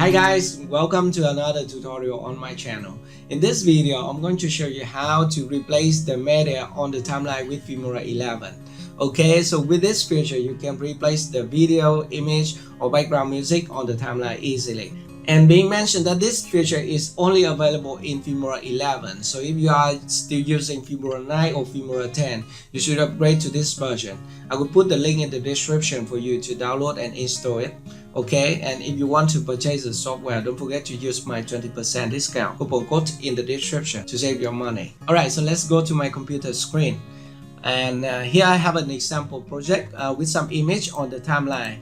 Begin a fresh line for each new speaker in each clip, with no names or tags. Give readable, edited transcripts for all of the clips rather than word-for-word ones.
Hi guys, welcome to another tutorial on my channel. In this video, I'm going to show you how to replace the media on the timeline with Filmora 11. Okay, so with this feature, you can replace the video, image, or background music on the timeline easily. And being mentioned that this feature is only available in Filmora 11. So if you are still using Filmora 9 or Filmora 10, you should upgrade to this version. I will put the link in the description for you to download and install it. Okay, and if you want to purchase the software, don't forget to use my 20% discount coupon code in the description to save your money. Alright, so let's go to my computer screen. And here I have an example project with some image on the timeline.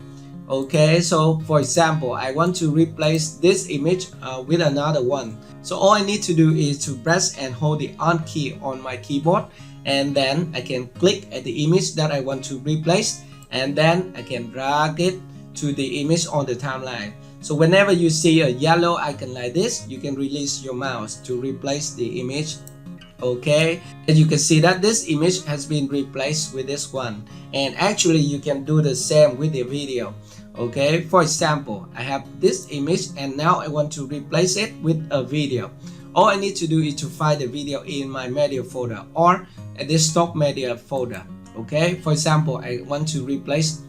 Okay, so for example, I want to replace this image with another one. So all I need to do is to press and hold the Alt key on my keyboard, and then I can click at the image that I want to replace, and then I can drag it to the image on the timeline. So whenever you see a yellow icon like this, you can release your mouse to replace the image. Okay, and you can see that this image has been replaced with this one, and actually you can do the same with the video. Okay, for example, I have this image and now I want to replace it with a video. All I need to do is to find the video in my media folder or at this stock media folder. Okay, for example, I want to replace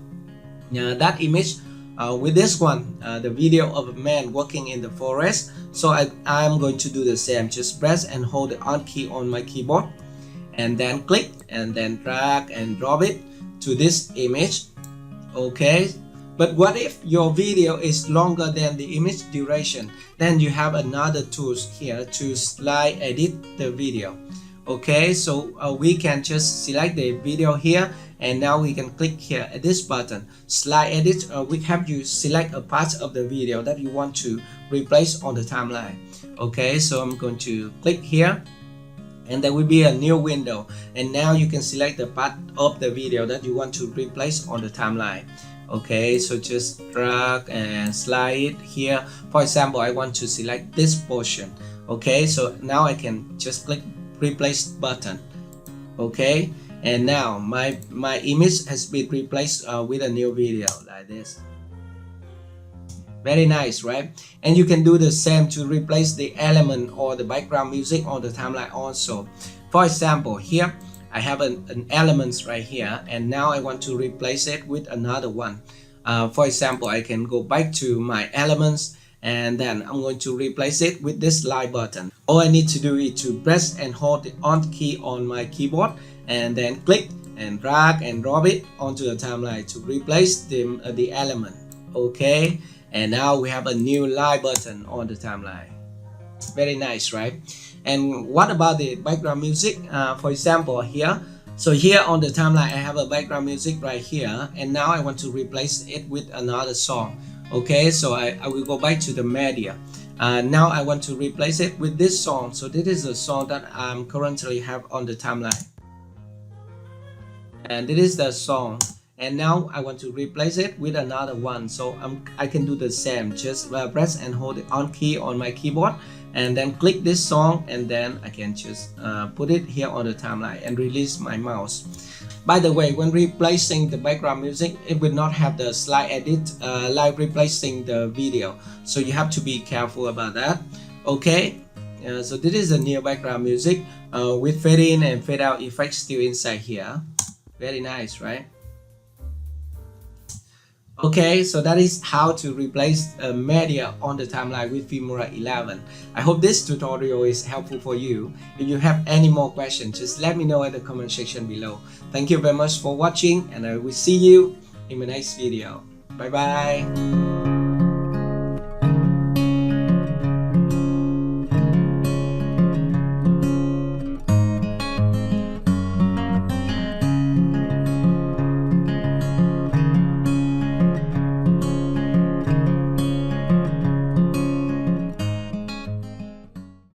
that image with this one, the video of a man walking in the forest. So I'm going to do the same. Just press and hold the Alt key on my keyboard, and then click and then drag and drop it to this image. Okay, but what if your video is longer than the image duration? Then you have another tools here to slide edit the video. Okay, so we can just select the video here, and now we can click here at this button slide edit. We have you select a part of the video that you want to replace on the timeline. Okay, so I'm going to click here, and there will be a new window, and now you can select the part of the video that you want to replace on the timeline. Okay, so just drag and slide it here. For example, I want to select this portion. Okay, so now I can just click replace button. Okay, and now my image has been replaced with a new video like this. Very nice, right? And you can do the same to replace the element or the background music on the timeline also. For example, here I have an element right here, and now I want to replace it with another one. For example, I can go back to my elements, and then I'm going to replace it with this light button. All I need to do is to press and hold the Alt key on my keyboard, and then click and drag and drop it onto the timeline to replace the element. Okay, and now we have a new light button on the timeline. Very nice, right? And what about the background music? For example, here, so here on the timeline I have a background music right here, and now I want to replace it with another song. Okay, so I will go back to the media. Now I want to replace it with this song. So this is the song that I currently have on the timeline, and this is the song. And now I want to replace it with another one. So I can do the same. Just press and hold the Alt key on my keyboard, and then click this song, and then I can just put it here on the timeline and release my mouse. By the way, when replacing the background music, it will not have the slide edit like replacing the video. So you have to be careful about that. Okay, so this is the new background music with fade in and fade out effects still inside here. Very nice, right? Okay, so that is how to replace media on the timeline with Filmora 11. I hope this tutorial is helpful for you. If you have any more questions, just let me know in the comment section below. Thank you very much for watching, and I will see you in my next video. Bye bye.